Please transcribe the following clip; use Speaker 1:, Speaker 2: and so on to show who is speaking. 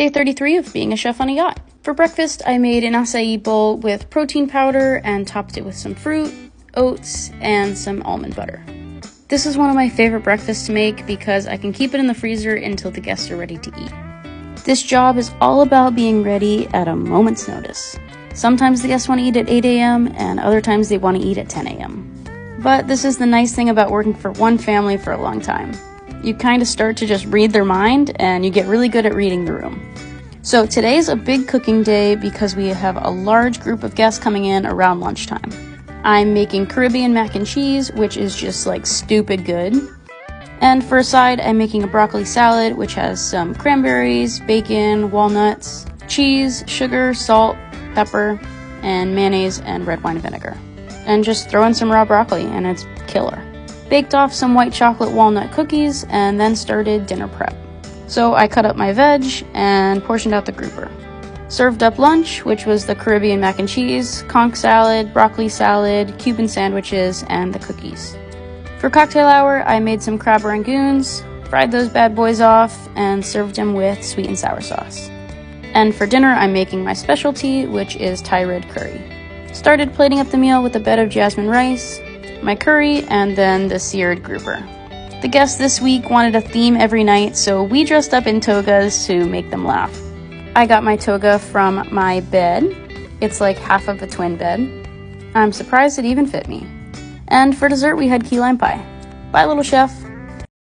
Speaker 1: Day 33 of being a chef on a yacht. For breakfast, I made an acai bowl with protein powder and topped it with some fruit, oats, and some almond butter. This is one of my favorite breakfasts to make because I can keep it in the freezer until the guests are ready to eat. This job is all about being ready at a moment's notice. Sometimes the guests want to eat at 8 a.m. and other times they want to eat at 10 a.m. But this is the nice thing about working for one family for a long time. You kind of start to just read their mind and you get really good at reading the room. So today's a big cooking day because we have a large group of guests coming in around lunchtime. I'm making Caribbean mac and cheese, which is just like stupid good. And for a side, I'm making a broccoli salad, which has some cranberries, bacon, walnuts, cheese, sugar, salt, pepper, and mayonnaise and red wine vinegar. And just throw in some raw broccoli and it's killer. Baked off some white chocolate walnut cookies and then started dinner prep. So I cut up my veg and portioned out the grouper. Served up lunch, which was the Caribbean mac and cheese, conch salad, broccoli salad, Cuban sandwiches, and the cookies. For cocktail hour, I made some crab rangoons, fried those bad boys off, and served them with sweet and sour sauce. And for dinner, I'm making my specialty, which is Thai red curry. Started plating up the meal with a bed of jasmine rice, my curry, and then the seared grouper. The guests this week wanted a theme every night, so we dressed up in togas to make them laugh. I got my toga from my bed. It's like half of a twin bed. I'm surprised it even fit me. And for dessert, we had key lime pie. Bye, little chef.